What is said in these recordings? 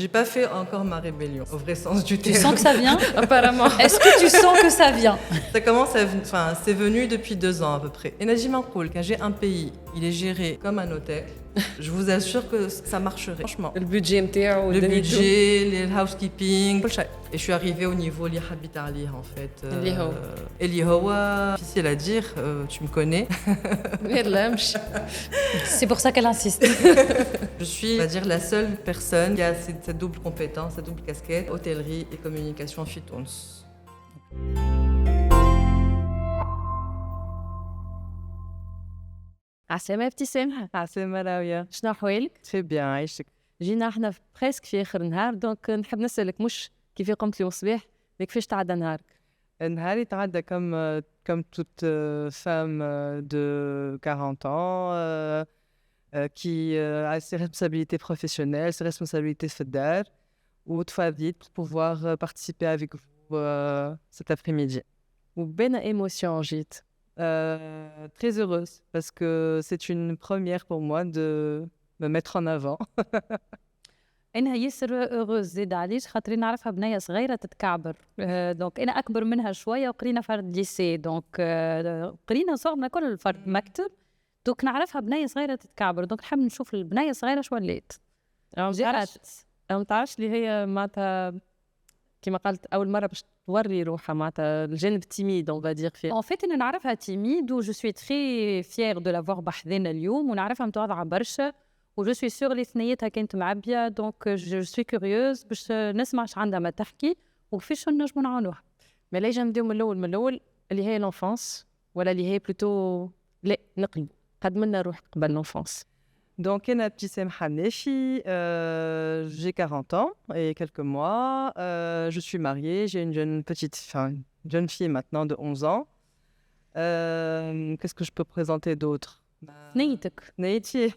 J'ai pas fait encore ma rébellion, au vrai sens du terme. Tu sens que ça vient? Apparemment. Est-ce que tu sens que ça vient? Ça commence c'est venu depuis 2 ans à peu près. Et Najima Koul, quand j'ai un pays, il est géré comme un hôtel, je vous assure que ça marcherait, franchement. Le budget MTR Le budget, le housekeeping, tout ça. Et je suis arrivée au niveau اللي حبيت عليه en fait. اللي هو difficile à dire, tu me connais. C'est pour ça qu'elle insiste. Je suis, on va dire, la seule personne qui a cette double compétence, cette double casquette, hôtellerie et communication في تونس. عسلامة ابتسام. عسلامة راوية. شنو أحوالك؟ très bien عايشك. جينا احنا بريسك في آخر النهار دونك نحب نسألك مش كيف قمت اليوم الصباح mais كيفاش تعدى نهارك؟ نهاري تعدى comme toute femme de 40 ans qui a ses responsabilités professionnelles, ses responsabilités في الدار وتفضيت pour pouvoir participer avec vous cet après-midi. وبين émotion جيت. Très heureuse parce que c'est une première pour moi de me mettre en avant. أنا ياسر أغوز زيد عليش خاطري نعرفها بنية صغيرة تتكعبر دونك أنا أكبر منها شوية وقرينا فرد ليسي دونك قرينا صغرنا كل فرد مكتب دونك نعرفها بنية صغيرة تتكعبر دونك نحب نشوف البنية صغيرة شو ولات. ما تعرفش اللي هي معناتها كما قالت أول مرة باش توري روحها معناتها الجانب تيميد on va dire فيها. En fait أنا نعرفها تيميد و je suis très fière de l'avoir بحذنا اليوم ونعرفها متواضعة برشا و je suis sûre اللي ثنيتها كانت معبية دونك je suis curieuse باش نسمع اش عندها ما تحكي وكيفاش نجمو نعاونوها. ما ليش نبداو من الأول اللي هي l'enfance ولا اللي هي plutôt لا نقلب قدمنا روح قبل l'enfance. Donc, Ena Ptissem Hanefi, j'ai 40 ans et quelques mois. Je suis mariée, j'ai une jeune fille maintenant de 11 ans. Qu'est-ce que je peux présenter d'autre? نيتك. Neiti.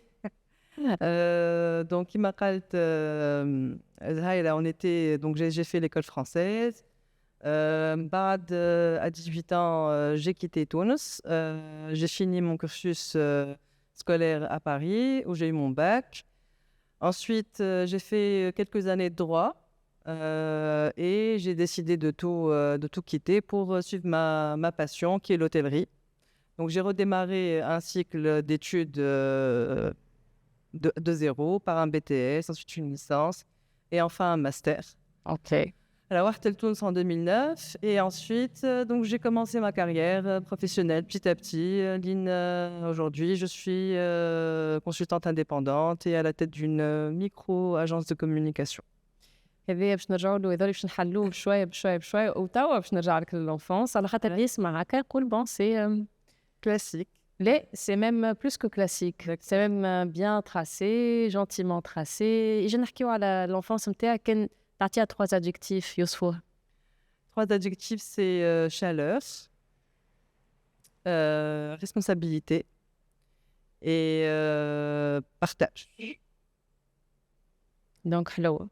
Donc, il m'a donc j'ai fait l'école française. À 18 ans, j'ai quitté Tunis. J'ai fini mon cursus scolaire à Paris, où j'ai eu mon bac. Ensuite, j'ai fait quelques années de droit et j'ai décidé de tout quitter pour suivre ma passion, qui est l'hôtellerie. Donc, j'ai redémarré un cycle d'études de zéro par un BTS, ensuite une licence et enfin un master. Ok. Alors, Wartel Tunis en 2009 et ensuite, donc j'ai commencé ma carrière professionnelle petit à petit. Aujourd'hui, je suis consultante indépendante et à la tête d'une micro-agence de communication. هذايا باش نرجعوا له هذول باش نحلوه بشويه بشويه بشويه وتوا باش نرجع لك للانفونس على خاطر يسمع هكا يقول بون سي Classique. لا سي ميم بلوس كو كلاسيك سي ميم بيان تراسي جونتيمون تراسي يجي نحكيو على الانفونس نتاعك كان تعطيها 3 adjectifs يوصفوها. 3 adjectifs, c'est chaleur, responsabilité et partage. دونك حلوه.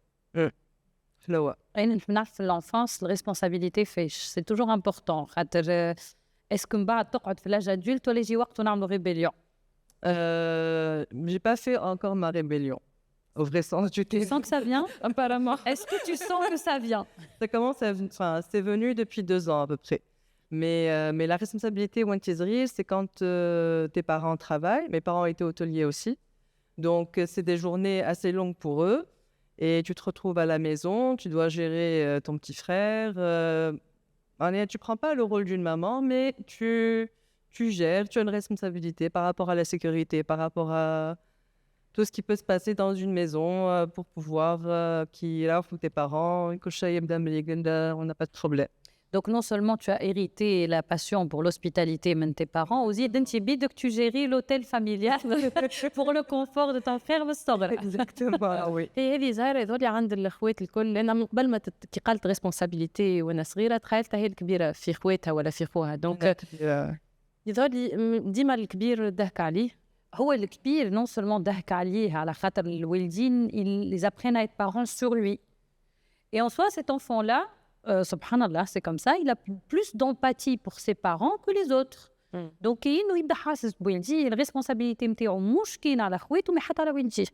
حلوة. أنا نحب نعرف في الانفانس الريسبونسابيلتي فاش سي توجور امبورطون خاطر اسكو من بعد تقعد في لاج ادولت ولا يجي وقت ونعملوا ريبيليون. J'ai pas fait encore ma rébellion, au vrai sens du Tu terme. sens que ça vient? Apparemment. Est-ce que tu sens que ça vient? Ça commence c'est venu depuis 2 ans à peu près. Mais la responsabilité Wantizri, c'est quand tes parents travaillent. Mes parents étaient hôteliers aussi. Donc, c'est des journées assez longues pour eux. Et tu te retrouves à la maison, tu dois gérer ton petit frère. Tu prends pas le rôle d'une maman, mais tu gères, tu as une responsabilité par rapport à la sécurité, par rapport à tout ce qui peut se passer dans une maison pour pouvoir qu'il y a tes parents, on n'a pas de problème. Donc non seulement tu as hérité la passion pour l'hospitalité de tes parents, aussi que tu gères l'hôtel familial pour le confort de ton frère والصغر. Exactement, oui. هذه زهره هذول عند الاخوات الكل انا من قبل ما كي قالت ريسبونسابيلتي وانا صغيره تخيلتها هي الكبيره في خواتها ولا في خوها دونك يظهر ديما الكبير ضحك عليه. هو الكبير non seulement ضحك عليه على خاطر الوالدين ils apprennent à être parents sur lui. Et en soi cet enfant là subhanallah, c'est comme ça, il a plus d'empathie pour ses parents que les autres. Donc, il يبدا حاسس بوالديه الريسبونسابيلتي نتاعو مش كاين على خواتو مي حتى على والديه.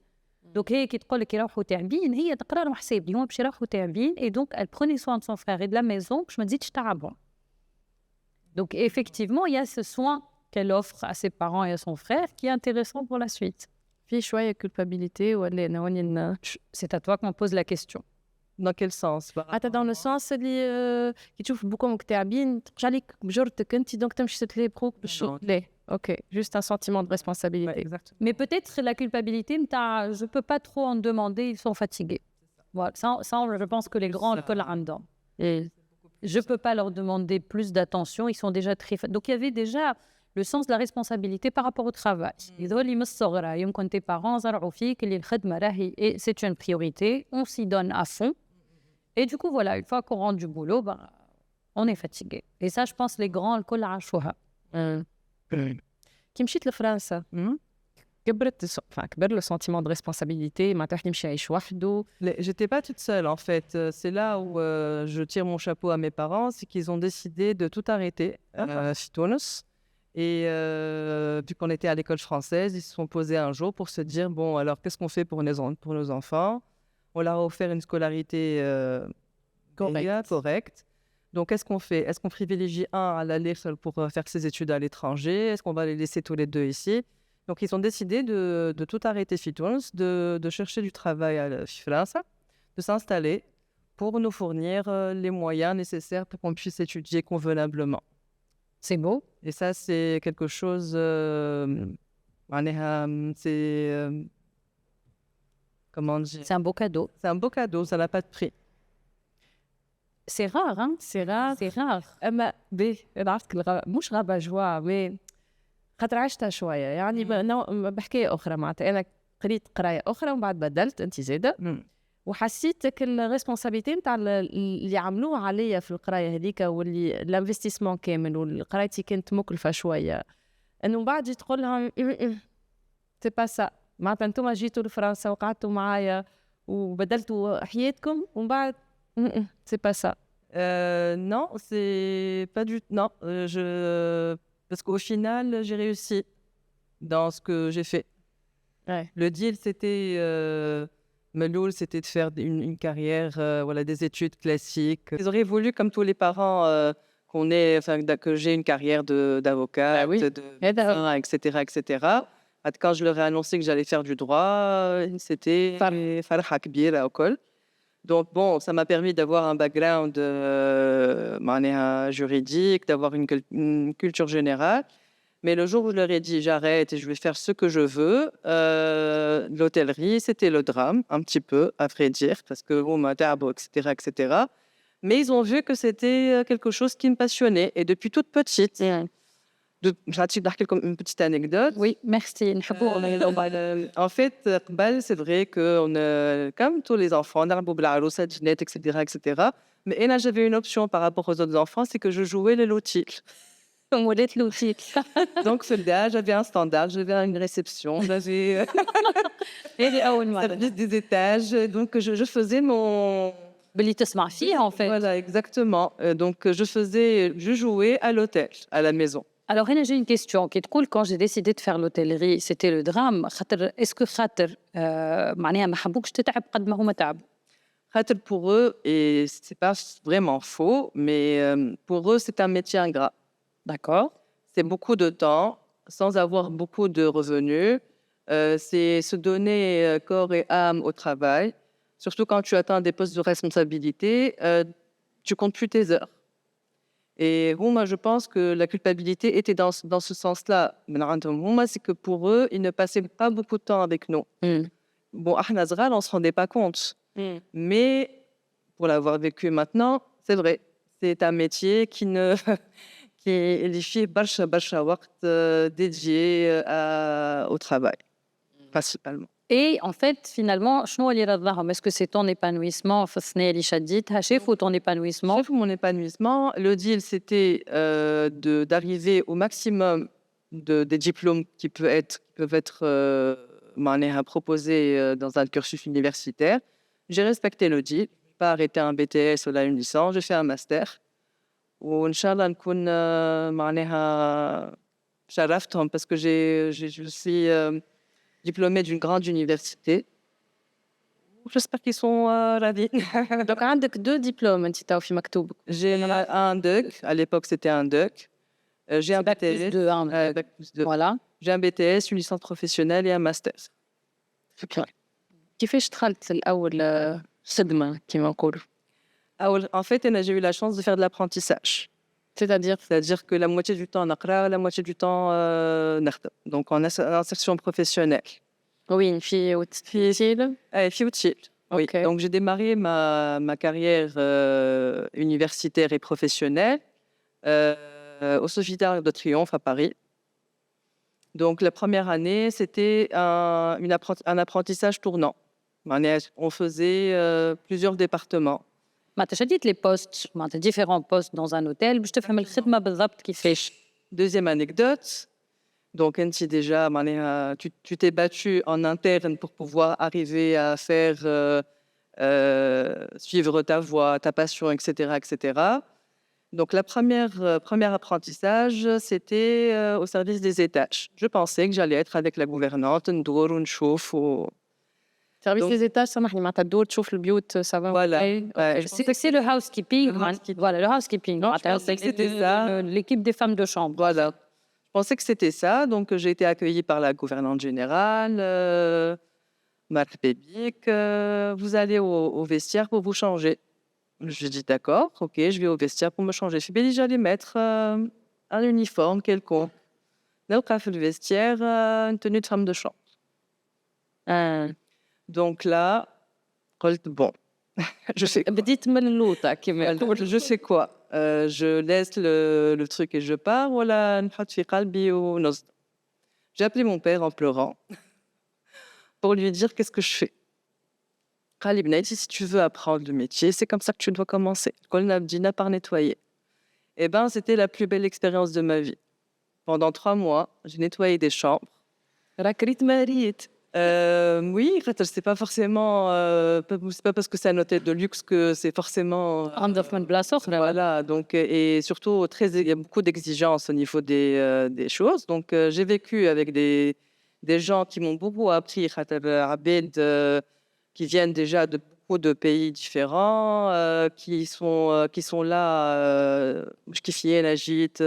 Donc هي كي تقول لك يروحوا تعبين هي تقرا لهم حساب اليوم باش يروحوا تعبين et donc elle prenait soin de son frère et de la maison باش ما تزيدش تعبهم. Donc effectivement il y a ce soin qu'elle offre à ses parents et à son frère qui est intéressant pour la suite. في شوية culpabilité ولا أنا وين C'est à toi qu'on pose la question. Dans quel sens? حتى dans le sens اللي كي تشوف بوكم تعبين ترجع عليك بجرتك أنت donc تمشي تتلهي بخوك بالشغل. لا ok juste un sentiment de responsabilité. Ouais, exactement. Mais peut-être la culpabilité, je peux pas trop en demander, ils sont fatigués. Voilà, ça je pense que les grands le collent en dedans. Et je peux pas leur demander plus d'attention, ils sont déjà très donc il y avait déjà le sens de la responsabilité par rapport au travail. يظهر لي من الصغر يمكن tes parents زرعوا فيك اللي الخدمة راهي et c'est une priorité, on s'y donne à fond. Et du coup voilà, une fois qu'on rentre du boulot, on est fatigué. Et ça je pense les grands الكل عاشوها. كي مشيت لفرنسا كبرت كبر لو سنتيمون دو ريسبونسابيلتي معناتها واحد يمشي يعيش وحده. J'étais pas toute seule en fait. C'est là où je tire mon chapeau à mes parents, c'est qu'ils ont décidé de tout arrêter à Tunis. Et vu qu'on était à l'école française, ils se sont posés un jour pour se dire bon alors qu'est-ce qu'on fait pour nos enfants? On leur a offert une scolarité correcte. Donc, qu'est-ce qu'on fait? Est-ce qu'on privilégie un à l'aller seul pour faire ses études à l'étranger? Est-ce qu'on va les laisser tous les deux ici? Donc, ils ont décidé de tout arrêter Fitouns, de chercher du travail à France, de s'installer pour nous fournir les moyens nécessaires pour qu'on puisse étudier convenablement. C'est beau. Et ça, c'est quelque chose... comment dire? C'est un beau cadeau. C'est un beau cadeau, ça n'a pas de prix. C'est rare, hein? C'est rare. C'est rare. أما أنا عرفتك مش غابة جوا مي خاطر عشتها شوية يعني بحكاية أخرى معناتها أنا قريت قراية أخرى ومن بعد بدلت أنت زادة وحسيت الريسبونسابيلتي نتاع اللي عملوه عليا في القراية هذيك واللي الانفستيسمون كامل والقرايتي كانت مكلفة شوية إنه من بعد جيت تقول لهم سي با سا معناتها أنتم جيتوا لفرنسا وقعدتوا معايا وبدلتوا حياتكم ومن بعد c'est pas ça. Non, c'est pas du tout. Non, parce qu'au final, j'ai réussi dans ce que j'ai fait. Ouais. Le deal, c'était Meloul, c'était de faire une carrière, voilà, des études classiques. Ils auraient voulu, comme tous les parents, que j'ai une carrière d'avocat, oui. de médecin, etc., etc. Quand je leur ai annoncé que j'allais faire du droit, c'était farha kbira au col. Donc bon, ça m'a permis d'avoir un background juridique, d'avoir une culture générale. Mais le jour où je leur ai dit j'arrête et je vais faire ce que je veux, l'hôtellerie, c'était le drame, un petit peu, à vrai dire, parce que bon, etc., etc. Mais ils ont vu que c'était quelque chose qui me passionnait. Et depuis toute petite, je vais te une petite anecdote. Oui, merci. En fait, c'est vrai que comme tous les enfants, on a etc., etc. Mais j'avais une option par rapport aux autres enfants, c'est que je jouais le lotil. Donc, j'avais un standard, j'avais une réception, j'avais des étages. Donc, je faisais mon... باللي تسمع فيها en fait. Voilà, exactement. Donc, je jouais à l'hôtel, à la maison. Alors, j'ai une question qui te coule. Quand j'ai décidé de faire l'hôtellerie, c'était le drame. Est-ce que معناها ما حبوكش تتعب قد ما هما تعبوا؟ Pour eux, et c'est pas vraiment faux, mais pour eux, c'est un métier ingrat. D'accord. C'est beaucoup de temps, sans avoir beaucoup de revenus. C'est se donner corps et âme au travail. Surtout quand tu atteins des postes de responsabilité, tu comptes plus tes heures. Et moi, je pense que la culpabilité était dans ce sens-là. C'est que pour eux, ils ne passaient pas beaucoup de temps avec nous. Bon, à Nazral, on ne se rendait pas compte. Mais pour l'avoir vécu maintenant, c'est vrai. C'est un métier qui est fait barcha waqt dédié au travail, principalement. Et en fait, finalement, est-ce que c'est ton épanouissement ou ton épanouissement? Mon épanouissement, le deal, c'était d'arriver au maximum des diplômes qui peuvent être proposés dans un cursus universitaire. J'ai respecté le deal. Je n'ai pas arrêté un BTS ou une licence. J'ai fait un master. Inch'Allah, نكون شرفتهم parce que je suis diplômée d'une grande université J'espère qu'ils sont ravis. Donc عندك 2 diplômes أنتِ توا في مكتوبك. J'ai un DEC, à l'époque c'était un DEC. J'ai un Bac plus BTS. 2, hein, Bac plus 2. voilà. J'ai un BTS, une licence professionnelle et un master. شكرًا. كيفاش دخلت الأول خدمة كيما نقولوا؟ En fait, j'ai eu la chance de faire de l'apprentissage. C'est-à-dire C'est-à-dire que la moitié du temps, نقرا, la moitié du temps, نخدم. Donc en insertion professionnelle. وين في وتسيل؟ في وتشيل. Oui. OK. Donc j'ai démarré ma carrière universitaire et professionnelle au Sofitel de Triomphe à Paris. Donc la première année, c'était un apprentissage tournant. On faisait plusieurs départements. معناتها شديت لي بوست معناتها ديفيرون بوست دون ان اوتيل باش تفهم الخدمه بالضبط كيفاش. Deuxième anecdote. Donc, Enti, déjà, tu t'es battu en interne pour pouvoir arriver à faire suivre ta voie, ta passion, etc., etc. Donc, la première apprentissage, c'était au service des étages. Je pensais que j'allais être avec la gouvernante, ندور ونشوف Service Donc- des étages سامحني معناتها تدور تشوف البيوت سافا. Voilà. Ouais, je pensais C'est le housekeeping. Voilà, le housekeeping. pensais que c'était ça. L'équipe des femmes de chambre. Voilà. Je pensais que c'était ça. Donc, j'ai été accueillie par la gouvernante générale. Marc Bébik, vous allez au vestiaire pour vous changer. Je dis d'accord, ok, je vais au vestiaire pour me changer. Je suis j'allais mettre un uniforme quelconque. نلقى في le vestiaire une tenue de femme de chambre. Donc là, قلت bon, je fais quoi? بديت من اللوطة كيما Je fais quoi? Je laisse le truc et je pars ولا نحط في قلبي ونصدم. J'ai appelé mon père en pleurant pour lui dire qu'est-ce que je fais. قال لي بناتي, si tu veux apprendre le métier, c'est comme ça que tu dois commencer. قلنا بدينا par nettoyer. Eh ben, c'était la plus belle expérience de ma vie. Pendant 3 mois, j'ai nettoyé des chambres. راك ريت ما ريت. Oui, c'est pas forcément, c'est pas parce que c'est un hôtel de luxe que c'est forcément. انظف من بلاصه اخرى. Voilà, donc, et surtout, il y a beaucoup d'exigences au niveau des choses. Donc, j'ai vécu avec des gens qui m'ont beaucoup appris, عباد, qui viennent déjà de beaucoup de pays différents, qui sont là, كيفية نجيت,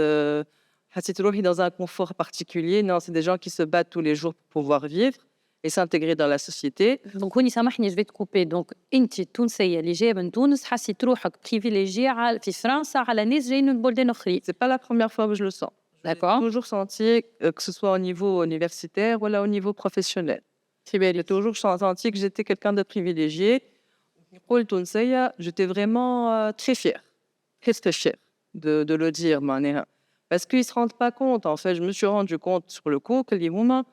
حسيت روحي dans un confort particulier. Non, c'est des gens qui se battent tous les jours pour pouvoir vivre et s'intégrer dans la société. دونك هوني سامحني جو كوبي. دونك انت التونسيه اللي جايه من تونس حسيت روحك بريفيليجي في فرنسا على ناس جايين من بلدان اخرين. C'est pas la première fois que je le sens. J'ai D'accord. toujours senti, que ce soit au niveau universitaire ou là au niveau professionnel. J'ai toujours senti que j'étais quelqu'un de privilégié. Pour le Tunisien, j'étais vraiment très fière. Très fière de le dire, معناها. Parce qu'ils ne se rendent pas compte. En fait, je me suis rendu compte sur le coup que les Roumains,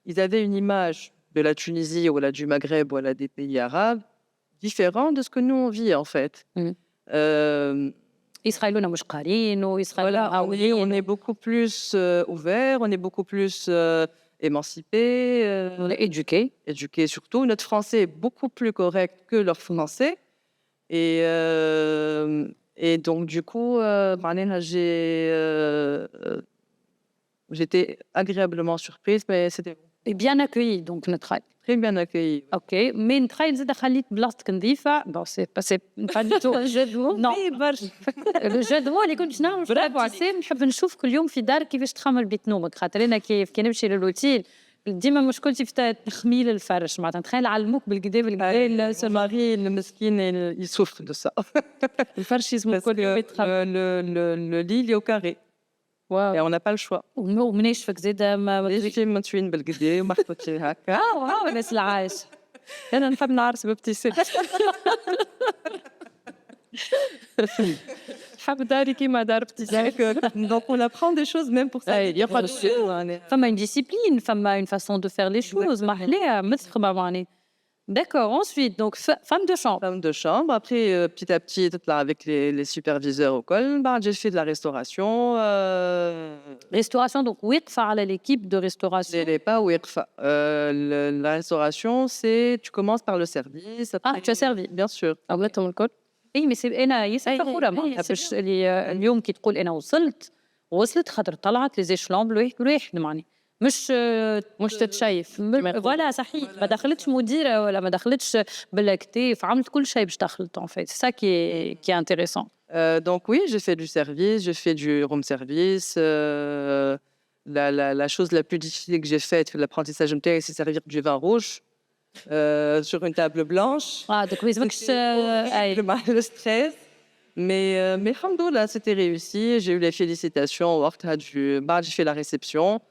ils avaient une image de la Tunisie ou là, du Maghreb ou là, des pays arabes différente de ce que nous on vit en fait. Mm. يسخيلونا مش قارين Voilà, ويسخيلونا on est beaucoup plus ouvert, on est beaucoup plus émancipé, éduqués. éduqué surtout. Notre français est beaucoup plus correct que leur français. Et donc, du coup, معناها j'étais agréablement surprise, mais c'était Et bien accueillis donc نتخيل. très bien accueilli. اوكي مي نتخيل زاد خليت بلاصتك نظيفه. بون سي با دو تو جو دو مو. نو برشا لو جو دو مو اللي كنت نعمل برافو ابتسام. نحب نشوف كل يوم في دارك كيفاش تخمر بيت نومك. خاطر انا كي نمشي للوتيل ديما مشكلتي في تخميل الفرش. معناتها نتخيل علموك بالكدا بالكدا. Ce mari, le mesquine, il souffre de ça. الفرش يسمو Parce كل que يوم يتخمر. le lit, il est au carré. واو. Et on n'a pas le choix. ومناشفك زاد ما ليش متوين بالكدا ومحطوطين هكا. واو الناس العايش. انا نحب نعرس بابتسام. نحب داري كيما دار ابتسام. Donc on apprend des choses même pour ça. Il y a pas de فما une discipline, فما une façon de faire les choses. محلاها مثخمة معني. D'accord, ensuite, donc femme de chambre. Femme de chambre. Après, petit à petit, là, avec les superviseurs au col, j'ai fait de la restauration. Restauration, donc وقفة على l'équipe de restauration. Je n'ai pas WIRFA. La restauration, c'est tu commences par le service. Après, tu as servi. Bien sûr. عملتهم الكل. اي مي انا ياسر فخوره معها باش اللي اليوم كي تقول انا وصلت خاطر طلعت لي زيشلون بالواحد بالواحد معني مش مش تتشيف كما يقولوا. فوالا صحيح ما دخلتش مديرة ولا ما دخلتش بالكتاف عملت كل شيء باش دخلت en fait c'est ça qui est intéressant. Donc oui, j'ai fait du service, j'ai fait du room service. La chose la plus difficile que j'ai faite de l'apprentissage MTL, c'est servir du vin rouge sur une table blanche. donc ما يلزمكش Le stress. Mais alhamdoulilah, c'était réussi. J'ai eu les félicitations. J'ai fait la réception.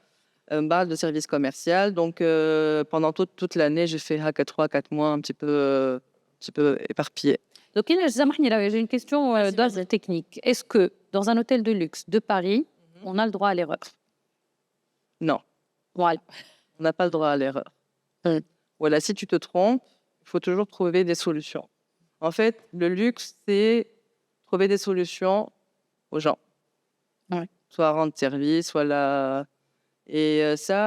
Bas de service commercial. Donc pendant toute l'année, j'ai fait 3-4 mois un petit peu éparpillé. Donc j'ai une question d'ordre technique. Est-ce que dans un hôtel de luxe de Paris, on a le droit à l'erreur? Non, Voilà. on n'a pas le droit à l'erreur. Voilà, si tu te trompes, il faut toujours trouver des solutions. En fait, le luxe, c'est trouver des solutions aux gens. Ouais. Soit rendre service, soit la... Et ça,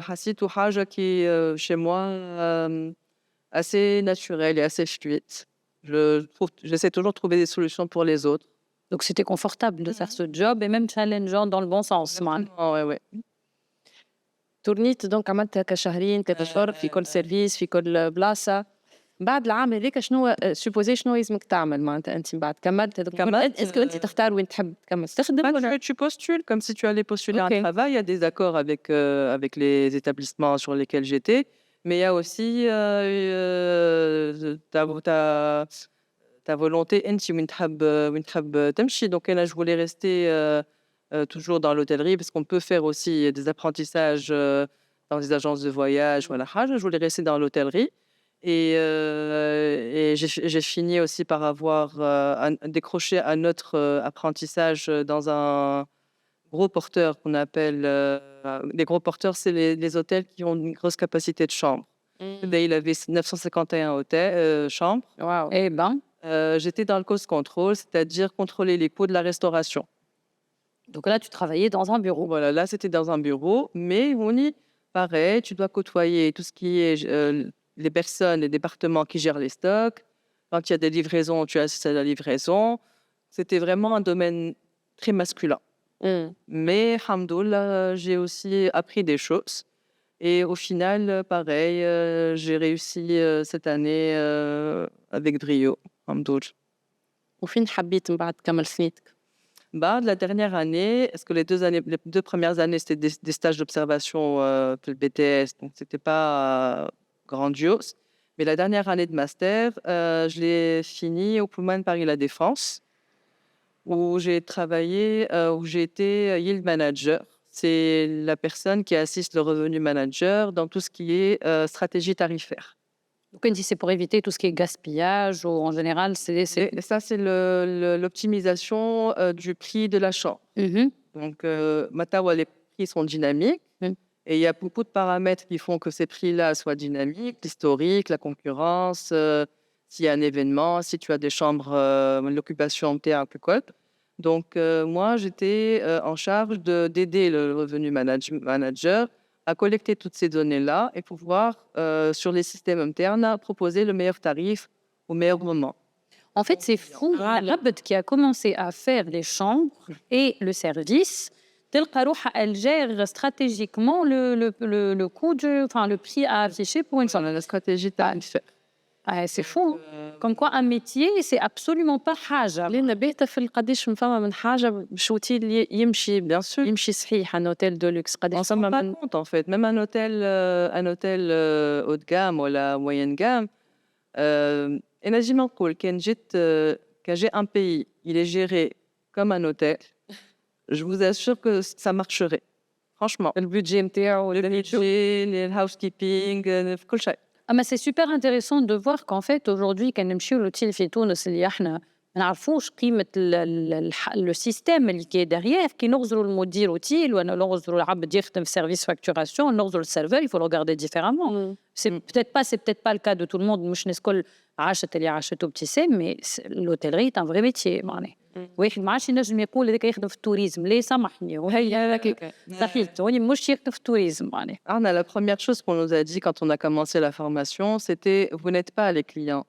Hassit ou Haja qui est chez moi assez naturel et assez fluide. J'essaie toujours de trouver des solutions pour les autres. Donc c'était confortable de faire ce job et même challengeant dans le bon sens. Ouais. تورنيت دونك عملت هكا شهرين 3 أشهر في كل سيرفيس في كل بلاصة. بعد العام هذاك شنو سوبوزي شنو لازمك تعمل معناتها أنت من بعد كملت هذوك اسكو أنت تختار وين تحب تكمل تخدم ولا Tu postules comme si tu allais postuler Ok. un travail. Il y a des accords avec les établissements sur lesquels j'étais. Mais il y a aussi ta volonté. Donc là, je voulais rester toujours dans l'hôtellerie parce qu'on peut faire aussi des apprentissages dans des agences de voyage. Voilà. Je voulais rester dans l'hôtellerie. Et j'ai fini aussi par avoir décroché un autre apprentissage dans un gros porteur qu'on appelle... les gros porteurs, c'est les hôtels qui ont une grosse capacité de chambre. Il avait 951 chambres. واو Eh ben, J'étais dans le cost control, c'est-à-dire contrôler les coûts de la restauration. donc là tu travaillais dans un bureau. Voilà, là c'était dans un bureau, mais on y pareil, tu dois côtoyer tout ce qui est les personnes, les départements qui gèrent les stocks. Quand il y a des livraisons, tu assistes à la livraison. C'était vraiment un domaine très masculin. Mais alhamdoulilah, j'ai aussi appris des choses. Et au final, pareil, j'ai réussi cette année avec brio. Alhamdoulilah. وفين حبيت من بعد تكمل سنيتك؟ Bah, la dernière année, parce que les 2 premières années, c'était des stages d'observation pour le BTS, donc c'était pas grandiose. Mais la dernière année de master, je l'ai fini au Pullman Paris La Défense, où j'ai travaillé, où j'ai été yield manager. C'est la personne qui assiste le revenu manager dans tout ce qui est stratégie tarifaire. Donc c'est pour éviter tout ce qui est gaspillage ou en général c'est... Et ça, c'est l'optimisation du prix de l'achat. Mhm. Donc, Matawa, les prix sont dynamiques. Et il y a beaucoup de paramètres qui font que ces prix-là soient dynamiques, l'historique, la concurrence, s'il y a un événement, si tu as des chambres, l'occupation un peu cote. Donc, moi, j'étais en charge d'aider le revenu manager à collecter toutes ces données-là et pouvoir, sur les systèmes internes, proposer le meilleur tarif au meilleur moment. En fait, c'est fou. Rabet qui a commencé à faire les chambres et le service, تلقى روحها elle gère stratégiquement le coût enfin le prix à afficher pour une chambre. La stratégie tarifaire. C'est fou. Comme quoi un métier, c'est absolument pas حاجة. لأن باهتة في قداش من فما من حاجة باش اوتيل يمشي Bien sûr. يمشي صحيح ان اوتيل دو لوكس On قداش ne s'en فما rend pas من compte en fait. Même un hôtel haut de gamme ou la moyenne gamme. Imagine نقول quand j'ai un pays, il est géré comme un hôtel. Je vous assure que ça marcherait. Franchement. البودجي نتاعو Le budget, le housekeeping, كل شيء. Ah, mais c'est super intéressant de voir qu'en fait aujourd'hui كان نمشيو لوتيل في تونس اللي احنا ما نعرفوش قيمة لو سيستيم اللي كي derrière كي نغزروا المدير اوتيل ولا نغزروا العبد يخدم في سيرفيس فاكتوراسيون نغزروا السيرفور il faut le regarder différemment. C'est peut-être pas le cas de tout le monde. مش الناس الكل عاشت اللي عاشته ابتسام mais l'hôtellerie est un vrai métier معناها. واحد ما عادش ينجم يقول هذاك يخدم في التوريزم لا سامحني وهي هذاك صحيح توني مش يخدم في التوريزم معناها. Arna, la première chose qu'on nous a dit quand on a commencé la formation, c'était vous n'êtes pas les clients.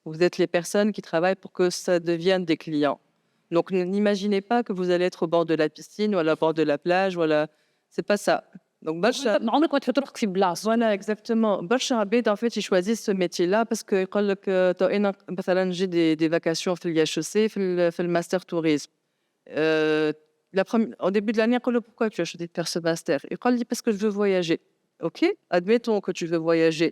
Vous êtes les personnes qui travaillent pour que ça devienne des clients. Donc n'imaginez pas que vous allez être au bord de la piscine ou à la bord de la plage. Voilà. c'est pas ça. Donc, برشا عمرك ما تحط روحك في بلاصة. voilà, exactement. برشا عباد en fait ils choisissent ce métier-là parce que يقول لك تو انا مثلا نجي des vacations في ال HEC في الماستر tourisme. Au début de l'année, يقول له pourquoi tu as choisi de faire ce master? يقول لي parce que je veux voyager. Ok, admettons que tu veux voyager,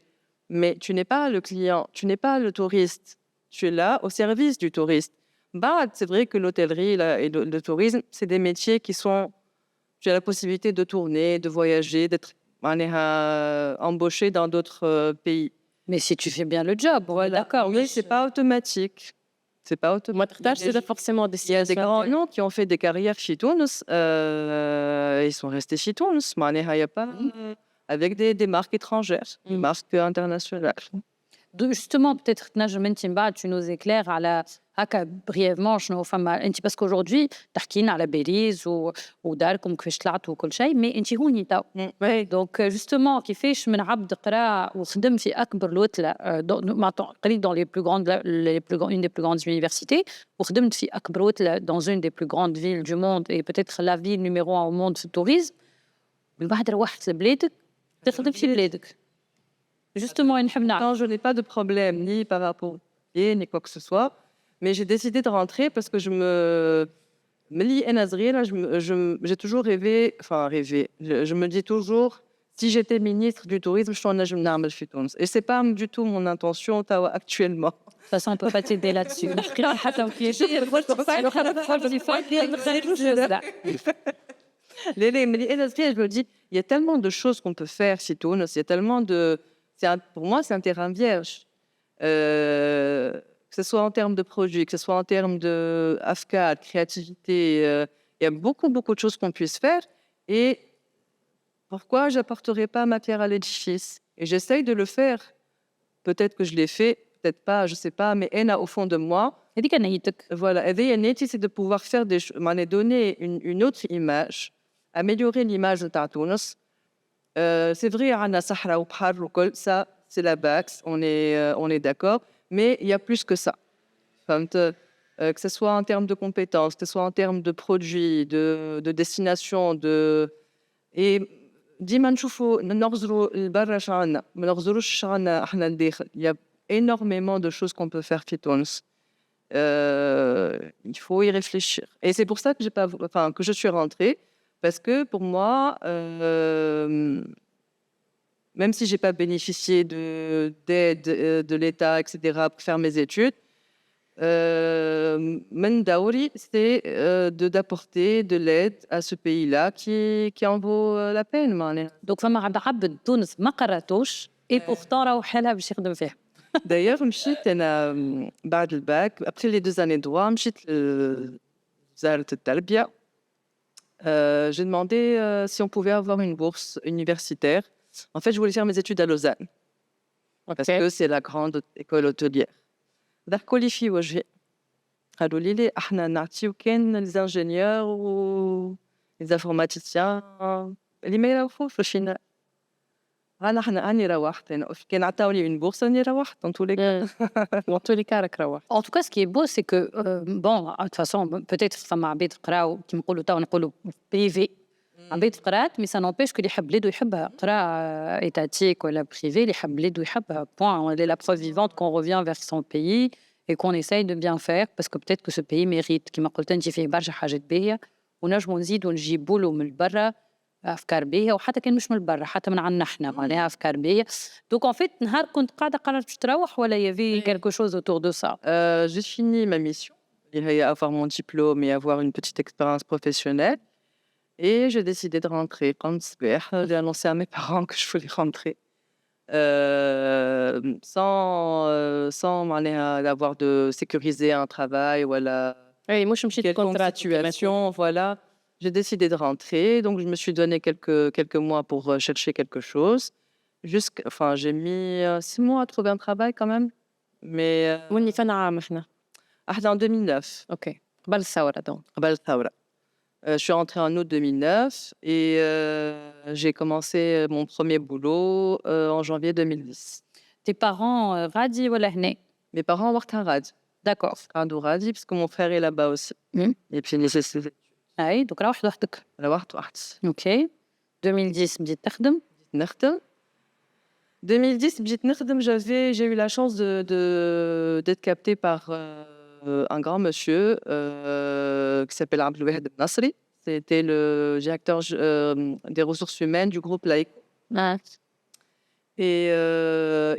mais tu n'es pas le client, tu n'es pas le touriste, tu es là au service du touriste. Bah, c'est vrai que l'hôtellerie et le tourisme, c'est des métiers qui sont, tu as la possibilité de tourner, de voyager, d'être embauché dans d'autres pays. Mais si tu fais bien le job, ouais, d'accord. Mais c'est pas automatique. C'est pas automatique. ما تقدرش تزيد forcément des Il y a des grands situations. noms qui ont fait des carrières chez Tunis, ils sont restés chez Tunis. معناها y a pas avec des marques étrangères, des marques internationales. Justement, peut-être تنجم انت من بعد tu nous éclaires على هكا brièvement شنو فما انت باسكو aujourd'hui تحكي لنا على باريس وداركم كيفاش طلعتوا وكل شيء مي انت هوني تو دونك جوستومون كيفاش من عبد قرا وخدم في اكبر الوتله قريب dans les plus grandes une des plus grandes universités وخدمت في اكبر وتله dans une des plus grandes villes du monde et peut-être la ville numéro 1 au monde في التوريزم من بعد روحت لبلادك تخدم في بلادك justement نحب نعرف. Non, je n'ai pas de problème ni par rapport au pied, ni quoi que ce soit. Mais j'ai décidé de rentrer parce que j'ai toujours rêvé, je me dis toujours, si j'étais ministre du tourisme, je suis en Armel Fitons. Et c'est pas du tout mon intention actuellement. De toute façon, on ne peut pas t'aider là-dessus. Je me dis, il y a tellement de choses qu'on peut faire chez Tunis, il y a tellement de... Pour moi, c'est un terrain vierge. Que ce soit en termes de produits, que ce soit en termes d'afkar, de créativité, il y a beaucoup, beaucoup de choses qu'on puisse faire. Et pourquoi je n'apporterai pas ma pierre à l'édifice? Et j'essaye de le faire. Peut-être que je l'ai fait, peut-être pas, je ne sais pas, mais Ena, au fond de moi, voilà, c'est de pouvoir faire des choses, donner une autre image, améliorer l'image de Tunis. C'est vrai, ça, c'est la base, on est d'accord. Mais il y a plus que ça. Que ce soit en termes de compétences, que ce soit en termes de produits, de destination, et ديما نشوفوا نغزروا لبرا شعنا ما نغزروش شعنا احنا الداخل. Il y a énormément de choses qu'on peut faire في تونس. Il faut y réfléchir. Et c'est pour ça que je suis rentrée, parce que pour moi, même si je n'ai pas bénéficié d'aide de l'État, etc., pour faire mes études, mon daouri, c'est d'apporter de l'aide à ce pays-là qui en vaut la peine. Donc, فما عبد تونس ما قراتوش et pourtant راهو حالها باش يخدم فيها. D'ailleurs, مشيت أنا بعد الباك, après les 2 années de droit, مشيت لوزارة التربية. J'ai demandé si on pouvait avoir une bourse universitaire. En fait, je voulais faire mes études à Lausanne, parce que c'est la grande école hôtelière. ضحكوا لي في وجهي قالوا لي احنا نعطيو كان les ingénieurs و les informaticiens اللي ما يروحوش فينا. أنا روحت كان عطاولي une bourse أنا روحت dans tous les cas. dans tous les cas راك روحت. En tout cas, ce qui est beau, c'est que bon, de toute façon, peut-être فما عباد قراو كيما نقولوا تو نقولوا بريفي. عباد قرات مي سا نوبيش كو اللي يحب بلاده يحبها قرا ايتاتيك ولا بريفي اللي يحب بلاده يحبها بوان elle est la preuve vivante qu'on revient vers son pays et qu'on essaye de bien faire parce que peut-être que ce pays mérite كما قلت انت فيه برشا حاجات باهيه ونجموا نزيدوا نجيبوا له من برا افكار باهيه وحتى كان مش من برا حتى من عندنا احنا معناها افكار باهيه دونك ان فيت نهار كنت قاعده قررت باش تروح ولا يافي quelque chose autour de ça. J'ai fini ma mission, avoir mon diplôme et avoir une petite expérience professionnelle. Et j'ai décidé de rentrer. J'ai annoncé à mes parents que je voulais rentrer. Sans avoir de sécuriser un travail ou quelconque situation. Voilà. J'ai décidé de rentrer. Donc, je me suis donné quelques mois pour chercher quelque chose. J'ai mis 6 mois à trouver un travail quand même. Mais... en 2009. Ok. قبل الثورة donc. قبل الثورة. Je suis rentrée en août 2009 et j'ai commencé mon premier boulot en janvier 2010. Tes parents غادي ولا هنا؟ Mes parents وقتها غادي. D'accord. غادو غادي parce que mon frère est là-bas aussi. Et puis اي دوك روحت وحدك. روحت وحدي. اوكي. 2010 بديت تخدم. نخدم. 2010 بديت نخدم, j'ai eu la chance d'être captée par un grand monsieur qui s'appelle Abdelwahed Nasri. C'était le directeur des ressources humaines du groupe Laïc. Ah. Et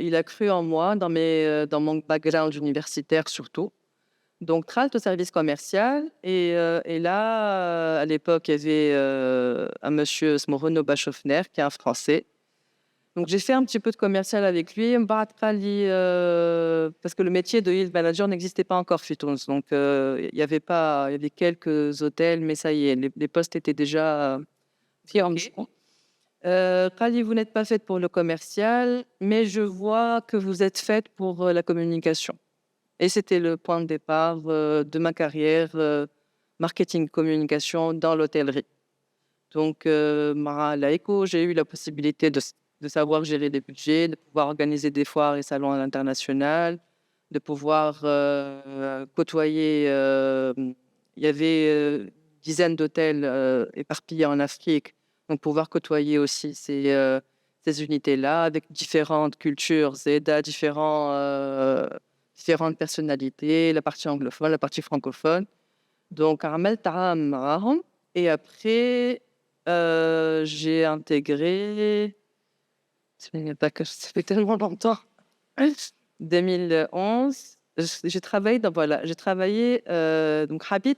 il a cru en moi, dans mon background universitaire surtout. Donc, tralt au service commercial. Et là, à l'époque, il y avait un monsieur, Renaud Bachofner, qui est un Français. Donc, j'ai fait un petit peu de commercial avec lui. Parce que le métier de yield manager n'existait pas encore, Fitons. Donc, il y avait quelques hôtels, mais ça y est, les postes étaient déjà فيهم. Kali, vous n'êtes pas faite pour le commercial, mais je vois que vous êtes faite pour la communication. Et c'était le point de départ de ma carrière marketing-communication dans l'hôtellerie. Donc, Mara Laïko, j'ai eu la possibilité de savoir gérer des budgets, de pouvoir organiser des foires et salons à l'international, de pouvoir côtoyer. Il y avait dizaines d'hôtels éparpillés en Afrique. Donc, pouvoir côtoyer aussi ces unités-là avec différentes cultures, différentes personnalités, la partie anglophone, la partie francophone. Donc, Armel Taram Marahom. Et après, j'ai intégré. Ça fait tellement longtemps. 2011. J'ai travaillé. Donc, Habit,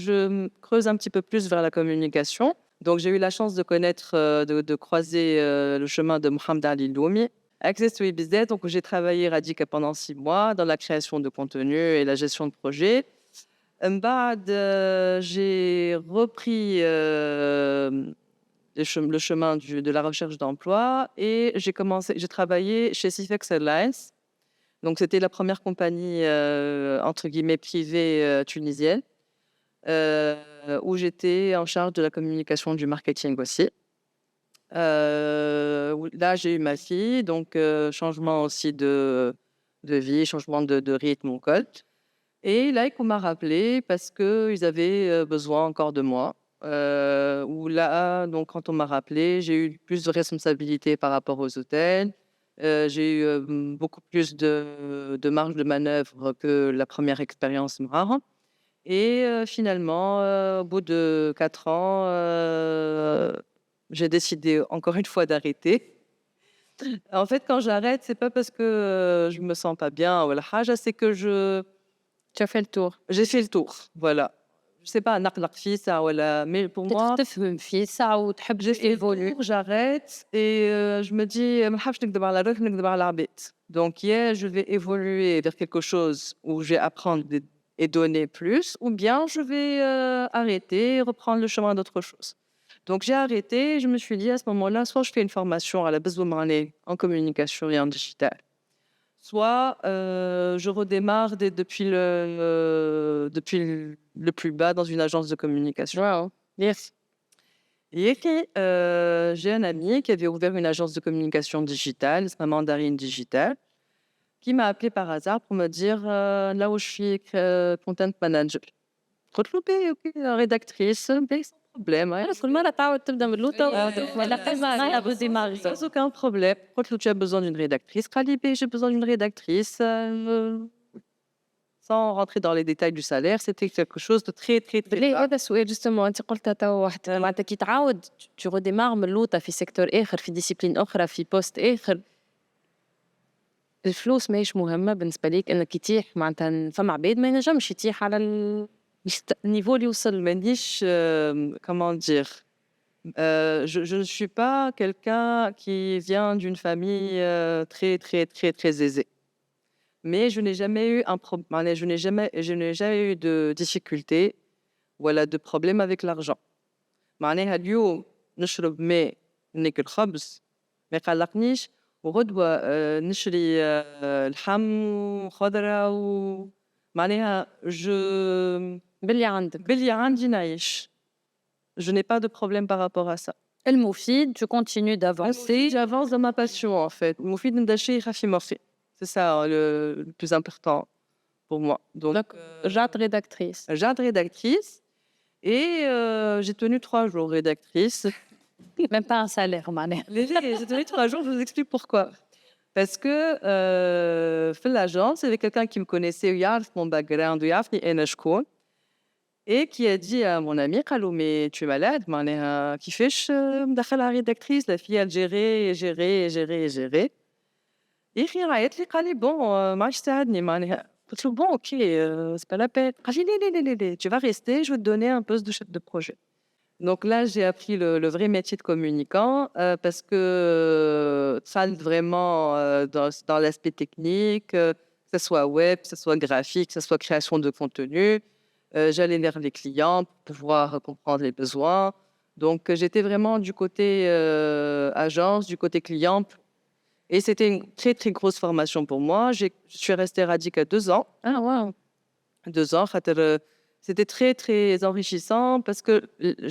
je creuse un petit peu plus vers la communication. Donc, j'ai eu la chance de connaître, de croiser le chemin de Mohamed Ali Loumi. Access to Business, donc j'ai travaillé Radica pendant 6 mois dans la création de contenu et la gestion de projet. J'ai repris le chemin de la recherche d'emploi et j'ai travaillé chez Sifex Airlines. Donc, c'était la première compagnie, entre guillemets, privée tunisienne. Où j'étais en charge de la communication du marketing aussi. Là, j'ai eu ma fille, donc changement aussi de vie, changement de rythme au Colt. Et là, on m'a rappelé parce qu'ils avaient besoin encore de moi. Où là, donc, quand on m'a rappelé, j'ai eu plus de responsabilités par rapport aux hôtels. J'ai eu beaucoup plus de marge de manœuvre que la première expérience Mrara. Et finalement, au bout de 4 ans, j'ai décidé encore une fois d'arrêter. En fait, quand j'arrête, c'est pas parce que je me sens pas bien ou la haja, c'est que Tu as fait le tour. j'ai fait le tour. Voilà. Je sais pas, نقلق فيه ça ولا, mais pour moi, تفهم فيه ساعة وتحب j'ai fait le évoluer. tour, j'arrête et je me dis, ما نحبش نكذب على روحي نكذب على العباد. Donc, je vais évoluer vers quelque chose où je vais apprendre et donner plus, ou bien je vais arrêter et reprendre le chemin d'autre chose. Donc, j'ai arrêté. Je me suis dit à ce moment-là, soit je fais une formation à la Bezoumane en communication et en digital, soit je redémarre depuis le plus bas dans une agence de communication. Wow. Yes. Et j'ai un ami qui avait ouvert une agence de communication digitale, c'est un mandarine digital, qui m'a appelé par hasard pour me dire là où je suis content manager. Ok, rédactrice, sans problème. كل مرة تعود تبدا من اللوطة Sans aucun problème. Tu as besoin d'une rédactrice. Khalibé, j'ai besoin d'une rédactrice. Sans rentrer dans les détails du salaire, c'était quelque chose de très, très, très ليه bas. هذا السؤال جوستومون انت قلتها تو واحد معناتها كي تعاود تو ريديمار من اللوطة في سيكتور اخر في ديسيبلين اخرى في بوست اخر الفلوس ماهيش مهمة بالنسبة ليك انك يتيح معناتها فما عباد ما ينجمش يتيح على النيفو اللي وصل. Maniche, comment dire, je ne suis pas quelqu'un qui vient d'une famille très, très, très, très aisée. Mais je n'ai jamais eu je n'ai jamais eu de difficulté, voilà, de problème avec l'argent. معناها اليوم نشرب ماء ناكل خبز ما يقلقنيش, وغدوة نشري لحم وخضرة معناها باللي عندك. باللي عندي نعيش. Je n'ai pas de problème par rapport à ça. المفيد tu continues d'avancer. J'avance dans ma passion en fait. المفيد نبدا شيء يخفي مخي. C'est ça le plus important pour moi. Donc, رجعت rédactrice. j'ai rédactrice et j'ai tenu 3 jours rédactrice. Même pas un salaire, معناها. J'ai donné 3 jours, je vous explique pourquoi. Parce que في l'agence, il y avait quelqu'un qui me connaissait ويعرف mon background ويعرفني أنا شكون et qui a dit à mon ami قال له: «Mais tu es malade معناها كيفاش مدخّلها rédactrice la fille elle gérait, gérait, gérait, gérait». يا أخي عيط لي قال لي: «Bon ما عادش تساعدني معناها». قلت له: «Bon OK c'est pas la peine». قال لي: «لا، لا، لا، لا، tu vas rester, je vais te donner un poste de chef de projet». Donc là, j'ai appris le vrai métier de communicant parce que ça aide vraiment dans l'aspect technique, que ce soit web, que ce soit graphique, que ce soit création de contenu. J'allais vers les clients pour pouvoir comprendre les besoins. Donc, j'étais vraiment du côté agence, du côté client. Et c'était une très, très grosse formation pour moi. Je suis restée radique à 2 ans. Ah, waouh. 2 ans, c'était très, très enrichissant parce que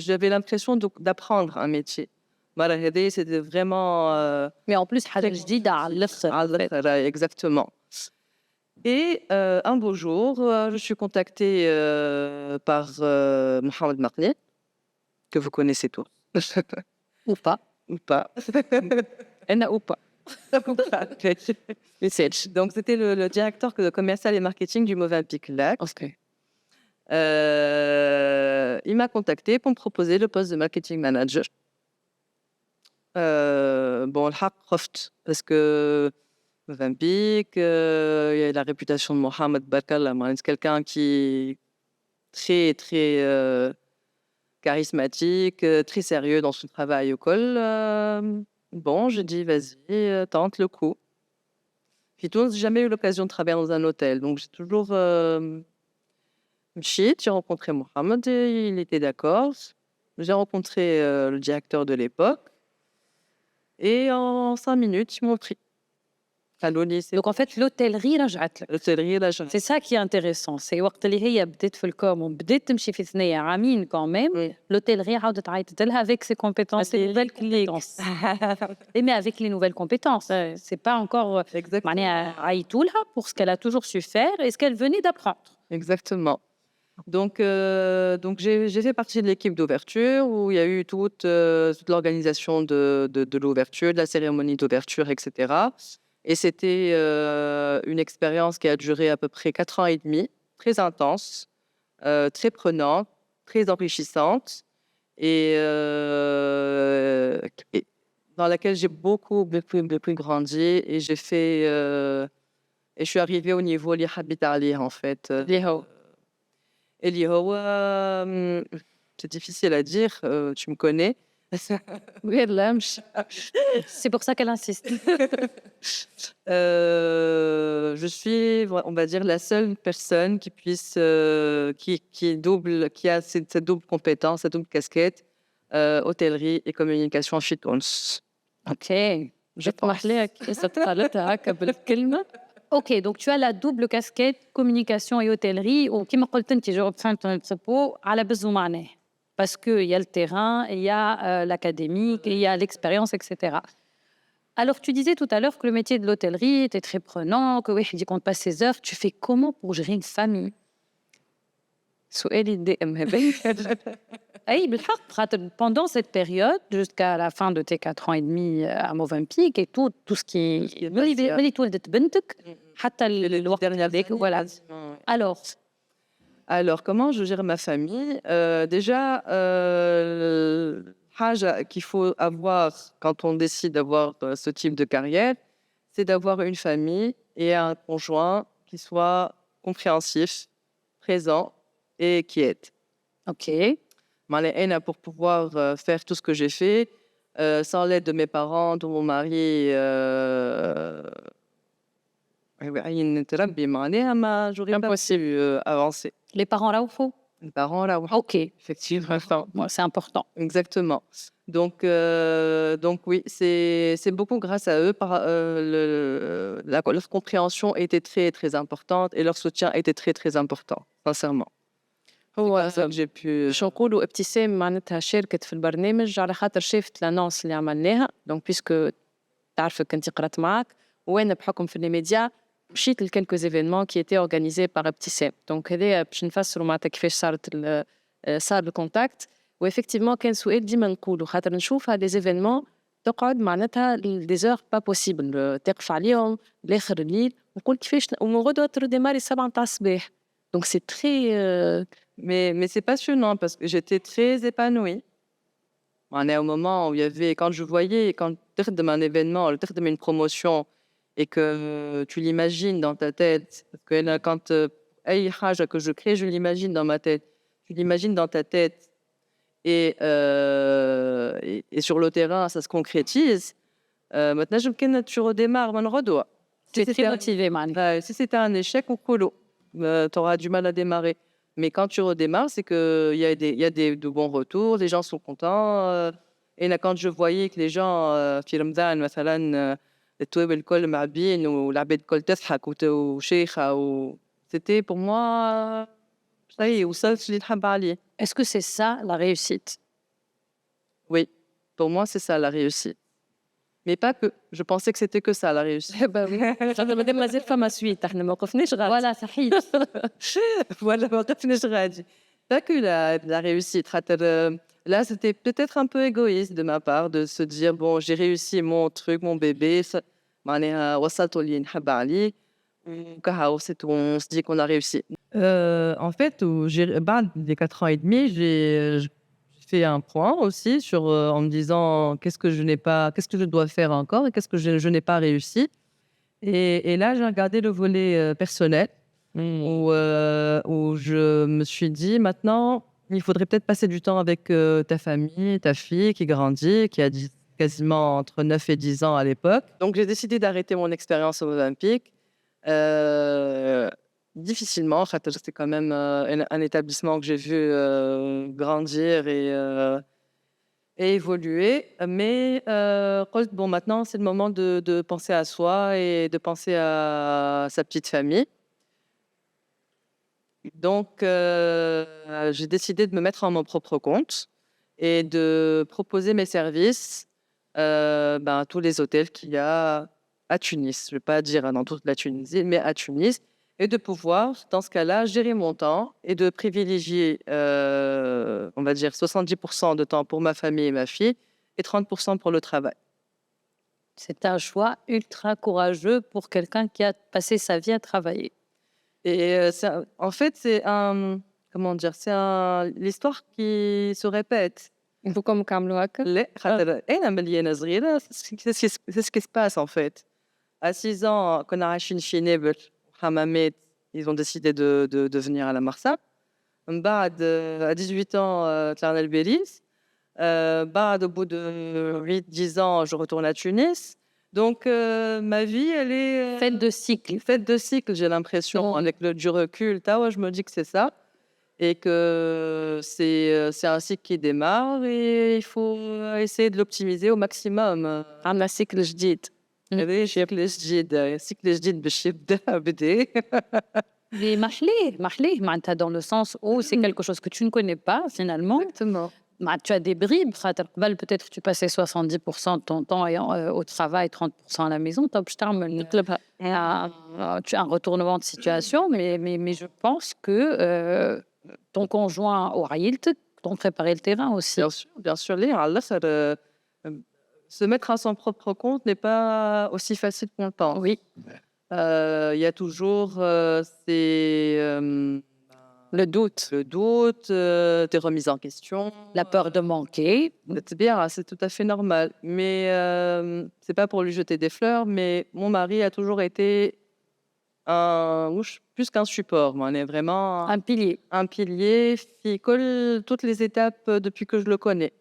j'avais l'impression d'apprendre un métier. Voilà, c'était vraiment Mais en plus حاجة جديدة على الآخر. exactement. Et un beau jour, je suis contactée par Mohamed Marni, que vous connaissez tous. Ou pas. Ou pas. أنا ou pas. Donc, c'était le directeur commercial et marketing du Movenpick Lac. OK. Il m'a contacté pour me proposer le poste de marketing manager. Bon, الحق خفت parce que Movenpick, il y a la réputation de Mohamed Barkallah, c'est quelqu'un qui est très, très charismatique, très sérieux dans son travail au col. Bon, j'ai dit: «Vas-y, tente le coup». Puis tout, j'ai jamais eu l'occasion de travailler dans un hôtel, donc j'ai toujours مشيت, j'ai rencontré Mohamed et il était d'accord. J'ai rencontré le directeur de l'époque et en 5 minutes, ils m'ont pris. قالوا لي Donc en fait l'hôtellerie رجعت لك. l'hôtellerie là, C'est ça qui est intéressant. C'est وقت اللي هي بدات في الكوم وبدات تمشي في ثنية عامين quand même. L'hôtellerie عاودت عيطت لها avec ses compétences, ses nouvelles compétences. Et mais avec les nouvelles compétences. C'est pas encore Exactement. معناها عيطوا لها pour ce qu'elle a toujours su faire et ce qu'elle venait d'apprendre. Exactement. Donc j'ai fait partie de l'équipe d'ouverture où il y a eu toute l'organisation de l'ouverture, de la cérémonie d'ouverture, etc. Et c'était une expérience qui a duré à peu près 4 ans et demi, très intense, très prenante, très enrichissante et dans laquelle j'ai beaucoup grandi et j'ai fait et je suis arrivée au niveau اللي حبيت عليه en fait. اللي هو اللي هو c'est difficile à dire, tu me connais. غير لا مش C'est pour ça qu'elle insiste. Je suis, on va dire, la seule personne qui puisse, qui a cette double compétence, cette double casquette, hôtellerie et communication chez Tons. OK. Je pense. اسمح لي إذا قالتها هكا بالكلمة. OK, donc tu as la double casquette communication et hôtellerie وكما قلت أنتِ جو فهمت البروبو على بزو معناه. Parce qu'il y a le terrain, il y a l'académique, il y a l'expérience, etc. Alors, tu disais tout à l'heure que le métier de l'hôtellerie était très prenant, que oui, il compte pas ses heures. Tu fais comment pour gérer une famille? سؤالي الدائم هذا. أي بالحق خاطر pendant cette période jusqu'à la fin de tes 4 ans et demi à Movenpick et tout ce qui ملي تولدت بنتك حتى الوقت هذاك voilà. Alors, comment je gère ma famille? Déjà, حاجة qu'il faut avoir quand on décide d'avoir ce type de carrière, c'est d'avoir une famille et un conjoint qui soit compréhensif, présent et qui aide. OK. معناها pour pouvoir faire tout ce que j'ai fait, sans l'aide de mes parents, de mon mari, نتربي معناها ما j'aurais pas pu avancer. Les parents راوحوا? Les parents là, OK. effectivement. Bon, c'est important. Exactement. Donc oui, c'est beaucoup grâce à eux. Leur compréhension était très, très importante et leur soutien était très, très important, sincèrement. هو Ça que j'ai pu... باش نقولوا ابتسام معناتها شاركت في البرنامج على خاطر شافت لانونس اللي عملناها دونك بيسكو تعرفك انت قرات معك وانا بحكم في الميديا مشيت لكلكو ايفينمون كي ايتي اورغانيزي بار ابتسام دونك هذايا باش نفسروا معناتها كيفاش صار الكونتاكت وeffectivement كان سؤال ديما نقولو خاطر نشوفها des événements تقعد معناتها des heures pas possible تقف عليهم لاخر الليل ونقول كيفاش ومن غدوة ترديماري 7 متاع الصباح donc c'est très Mais c'est passionnant parce que j'étais très épanouie. On est au moment où il y avait, quand je voyais, quand tu as un événement, tu as une promotion et que tu l'imagines dans ta tête, parce que là, quand أي حاجة que je crée, je l'imagine dans ma tête. Tu l'imagines dans ta tête et sur le terrain, ça se concrétise. Maintenant, je me tu redémarres, mon redois. Tu es très motivée, Mani. Si c'était un échec ou colo, tu auras du mal à démarrer. Mais quand tu redémarres, c'est qu'il y a de bons retours, les gens sont contents. Et là, quand je voyais que les gens, في رمضان مثلا, التواب الكل معبين والعباد الكل تضحك وشيخة c'était pour moi, ça y est, وصلت اللي نحب عليه. Est-ce que c'est ça la réussite? Oui, pour moi, c'est ça la réussite. Mais pas que. Je pensais que c'était que ça la réussite. خاطر مادام مازال فما سويت احنا ما وقفناش غلط Voilà, صحيح. Voilà, ما وقفناش غادي. Pas que la réussite. Là, c'était peut-être un peu égoïste de ma part de se dire bon, j'ai réussi mon truc, mon bébé. معناها وصلت اللي نحب عليه. وكهو, c'est tout, on se dit qu'on a réussi. En fait, بعد les 4 ans et demi, j'ai fait un point aussi sur, en me disant qu'est-ce que je dois faire encore et qu'est-ce que je n'ai pas réussi. Et là, j'ai regardé le volet personnel où je me suis dit maintenant, il faudrait peut-être passer du temps avec ta famille, ta fille qui grandit, qui a quasiment entre 9 et 10 ans à l'époque. Donc, j'ai décidé d'arrêter mon expérience aux Olympiques. Difficilement, c'est quand même un établissement que j'ai vu grandir et évoluer. Mais bon, maintenant, c'est le moment de penser à soi et de penser à sa petite famille. Donc, j'ai décidé de me mettre en mon propre compte et de proposer mes services à tous les hôtels qu'il y a à Tunis. Je ne vais pas dire dans toute la Tunisie, mais à Tunis. Et de pouvoir, dans ce cas-là, gérer mon temps et de privilégier, on va dire, 70% de temps pour ma famille et ma fille et 30% pour le travail. C'est un choix ultra courageux pour quelqu'un qui a passé sa vie à travailler. Et en fait, c'est l'histoire qui se répète. انتم كملوا هكا لا خاطر انا ملي انا صغيره c'est ce qui se passe en fait. À 6 ans, كنا عايشين في نابل حمامات, ils ont décidé de venir à la Marsa. من بعد à 18 ans طلعنا لباريس. بعد au bout de 8-10 ans, je retourne à Tunis. Donc ma vie, elle est Faite de cycles. faite de cycles, j'ai l'impression. Avec du recul, je me dis que c'est ça. Et que c'est un cycle qui démarre et il faut essayer de l'optimiser au maximum. عندنا سيكل جديد هذا cycle جديد, cycle جديد باش يبدا بدي. Mais محليه معناتها dans le sens où c'est quelque chose que tu ne connais pas finalement. Exactement. Tu as des bribes, خاطر قبل peut-être tu passais 70% de ton temps au travail, 30% à la maison. Tu as un retournement de situation, mais je pense que ton conjoint ou عيلتك t'ont préparé le terrain aussi. Bien sûr, ليه على الآخر se mettre à son propre compte n'est pas aussi facile qu'on le pense. Oui. Il y a toujours Le doute. des remises en question. La peur de manquer. C'est bien, c'est tout à fait normal. Mais c'est pas pour lui jeter des fleurs, mais mon mari a toujours été plus qu'un support. On est vraiment Un pilier. Un pilier qui colle toutes les étapes depuis que je le connais.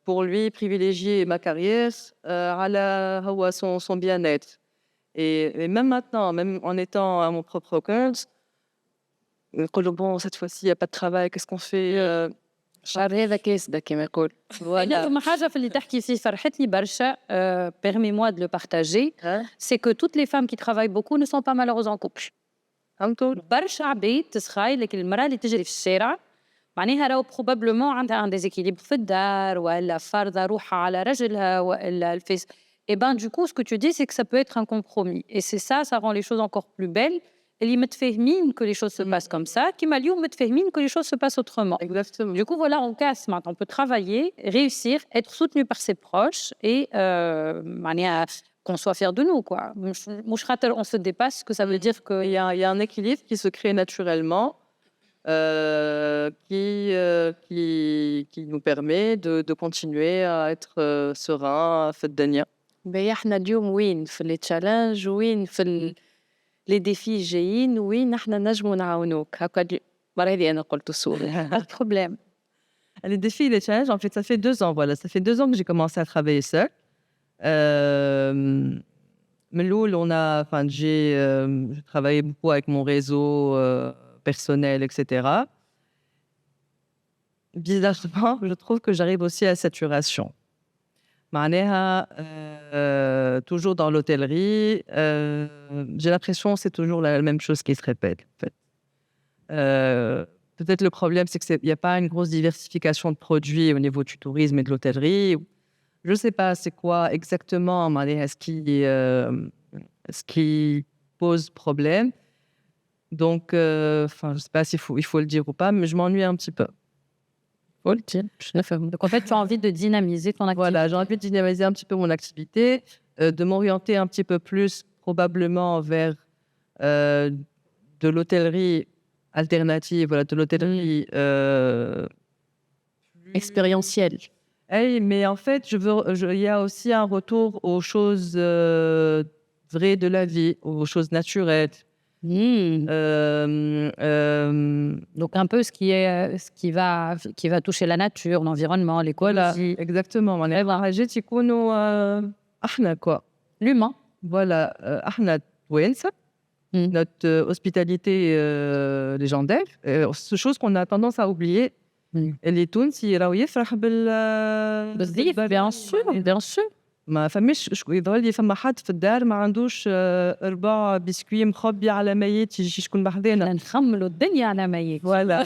Pour lui, privilégier ma carrière à son bien-être. Et même maintenant, même en étant à mon propre compte, bon, cette fois-ci, il n'y a pas de travail, qu'est-ce qu'on fait? شعر هذا كاسدك كما يقول أنا فما حاجة في اللي تحكي فيه فرحتني برشا, permets-moi de le partager, c'est que toutes les femmes qui travaillent beaucoup ne sont pas malheureuses en couple. برشا عباد تسخاي لك المرأة اللي تجري في الشارع معناها راهو probablement عندها un déséquilibre في الدار ولا فارضة روحها على رجلها ولا الفيس. Et ben du coup, ce que tu dis, c'est que ça peut être un compromis. Et c'est ça rend les choses encore plus belles. اللي متفاهمين que les choses se passent comme ça كيما اليوم متفاهمين que les choses se passent autrement. Exactement. Du coup, voilà, on casse maintenant. On peut travailler, réussir, être soutenu par ses proches et qu'on soit fier de nous, quoi. On se dépasse, que ça veut dire que... Il y a un équilibre qui se crée naturellement, qui nous permet de continuer à être serein, في الدنيا. باهي احنا اليوم وين في لي تشالنج وين في لي ديفي جايين وين احنا نجموا نعاونوك هكا المره هذه انا قلت سوري Pas de problème. Les défis et les challenges, en fait, ça fait 2 ans. Voilà, ça fait 2 ans que j'ai commencé à travailler seule. Meloul, j'ai travaillé beaucoup avec mon réseau personnel, etc. Bizarrement, je trouve que j'arrive aussi à saturation. معناها toujours dans l'hôtellerie, j'ai l'impression que c'est toujours la même chose qui se répète. En fait. Peut-être le problème, c'est qu'il n'y a pas une grosse diversification de produits au niveau du tourisme et de l'hôtellerie. Je ne sais pas c'est quoi exactement ce qui pose problème. Donc, je ne sais pas s'il faut le dire ou pas, mais je m'ennuie un petit peu. Donc, en fait, tu as envie de dynamiser ton activité. Voilà, j'ai envie de dynamiser un petit peu mon activité, de m'orienter un petit peu plus probablement vers de l'hôtellerie alternative, voilà, de l'hôtellerie expérientielle. Mais en fait, il y a aussi un retour aux choses vraies de la vie, aux choses naturelles. Donc un peu ce qui va toucher la nature, l'environnement, l'écologie. Voilà, exactement. L'humain. Voilà, notre hospitalité légendaire, c'est chose qu'on a tendance à oublier. اللي تونسي راهو يفرح بالضيف bien sûr. ما فماش يظهر لي فما حد في الدار ما عندوش ربع بسكوي مخبي على ميت يجي شكون بحذانا نخملوا الدنيا على ميت. فوالا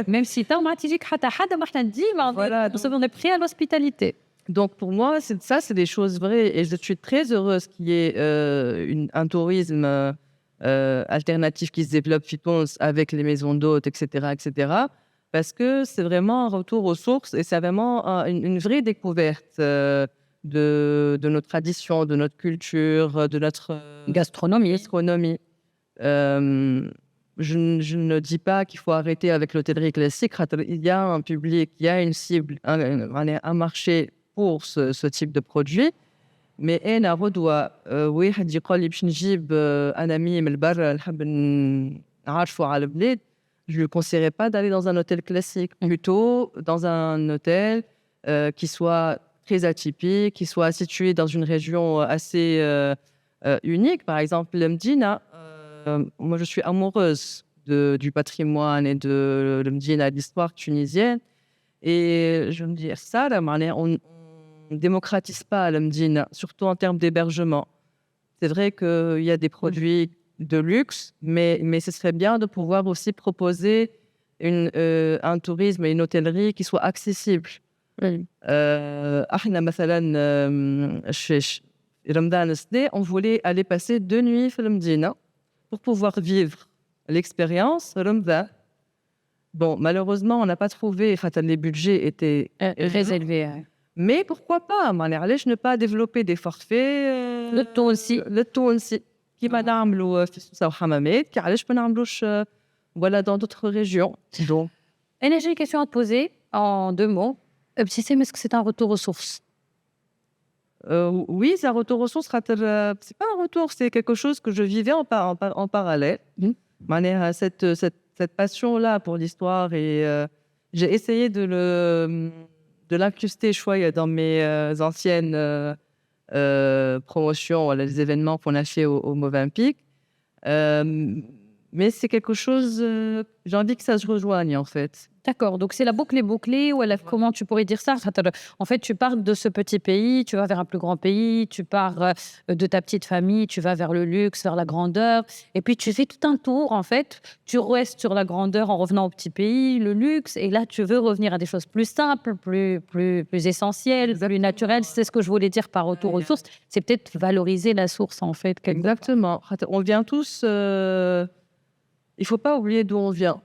même si تو ما تجيك حتى حدا ما احنا ديما on est prêt à l'hospitalité. Donc pour moi c'est des choses vraies et je suis très heureuse qu'il y ait un tourisme alternatif qui se développe avec les maisons d'hôtes, etc., etc. Parce que c'est vraiment un retour aux sources et c'est vraiment une vraie découverte de nos traditions, de notre culture, de notre gastronomie. Je ne dis pas qu'il faut arrêter avec l'hôtellerie classique. Il y a un public, il y a une cible, un marché pour ce type de produit. Mais أنا غدوة واحد يقول لي باش نجيب un ami من البر نحب نعرفه على البلاد. Je ne lui conseillerais pas d'aller dans un hôtel classique, plutôt dans un hôtel qui soit très atypique, qui soit situé dans une région assez unique. Par exemple, le Médina, moi je suis amoureuse du patrimoine et de le Médina, de l'histoire tunisienne. Et je veux dire ça, on ne démocratise pas le Médina, surtout en termes d'hébergement. C'est vrai qu'il y a des produits de luxe, mais ce serait bien de pouvoir aussi proposer un tourisme et une hôtellerie qui soit accessible. احنا مثلا رمضان السنة on voulait aller passer 2 nuits في المدينة pour pouvoir vivre l'expérience Ramadan. Bon, malheureusement on n'a pas trouvé, les budgets étaient très élevés. Mais pourquoi pas, علاش ne pas développer des forfaits للتونسي كيما نعملوا في سوسة وحمامات علاش ما نعملوش voilà dans d'autres régions. Donc j'ai une question à te poser en 2 mots. Est-ce que c'est un retour aux sources? Oui, c'est un retour aux sources. C'est pas un retour, c'est quelque chose que je vivais en parallèle. Cette passion-là pour l'histoire et j'ai essayé de l'incruster dans mes anciennes promotions, les événements qu'on a fait au Movenpick. mais c'est quelque chose, j'ai envie que ça se rejoigne en fait. D'accord, donc c'est la boucle est bouclée, ou comment tu pourrais dire ça? En fait, tu pars de ce petit pays, tu vas vers un plus grand pays, tu pars de ta petite famille, tu vas vers le luxe, vers la grandeur, et puis tu fais tout un tour, en fait. Tu restes sur la grandeur en revenant au petit pays, le luxe, et là, tu veux revenir à des choses plus simples, plus essentielles, plus naturelles. C'est ce que je voulais dire par retour aux sources. C'est peut-être valoriser la source, en fait. Exactement. On vient tous, il ne faut pas oublier d'où on vient.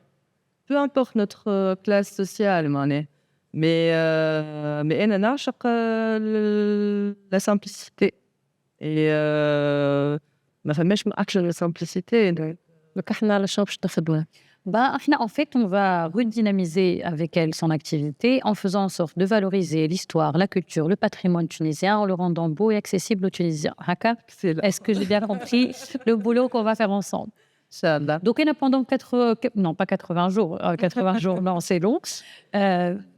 Peu importe notre classe sociale, mais أنا نعشق la simplicité. Et ما فماش من أكثر la simplicité. Donc, احنا على شنو باش نخدموا؟ En fait, on va redynamiser avec elle son activité en faisant en sorte de valoriser l'histoire, la culture, le patrimoine tunisien, en le rendant beau et accessible aux Tunisiens. Haka? Est-ce que j'ai bien compris le boulot qu'on va faire ensemble? Inch'Allah. Donc, elle a pendant non, pas 80 jours, 80 jours, non, c'est long.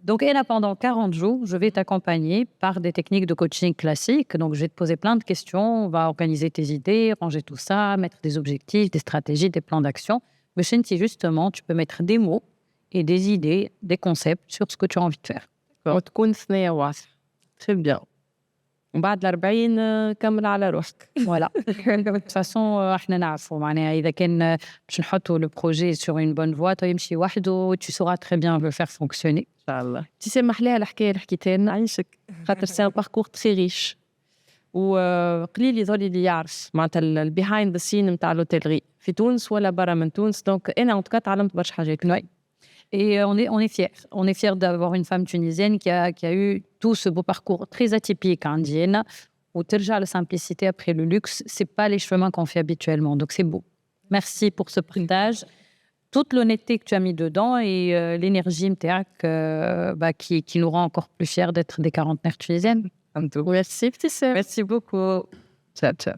Donc, elle a pendant 40 jours, je vais t'accompagner par des techniques de coaching classiques. Donc, je vais te poser plein de questions, on va organiser tes idées, ranger tout ça, mettre des objectifs, des stratégies, des plans d'action. Mais justement, tu peux mettre des mots et des idées, des concepts sur ce que tu as envie de faire. وتكون ثنية واضحة. Très bien. وبعد 40 كمل على روحك. Voilà. De toute façon, احنا نعرفوا معناها إذا كان باش نحطوا le projet sur une bonne voie يمشي وحده, tu sauras très bien le faire fonctionner. Inch'Allah. تسمح لها الحكاية اللي حكيتها لنا عيشك خاطر سي ان باركور تري ريش وقليل يظل اللي يعرف معناتها البيهايند ذا سين نتاع لوتيلري في تونس ولا برا من تونس. دونك انا ان توكا تعلمت برشا حاجات. Et on est fiers. On est fiers d'avoir une femme tunisienne qui a eu tout ce beau parcours très atypique indienne, où terja la simplicité après le luxe, c'est pas les chemins qu'on fait habituellement. Donc c'est beau. Merci pour ce partage, toute l'honnêteté que tu as mis dedans et l'énergie qui nous rend encore plus fiers d'être des quarantenaires tunisiennes. Merci. Merci beaucoup. Ciao, ciao.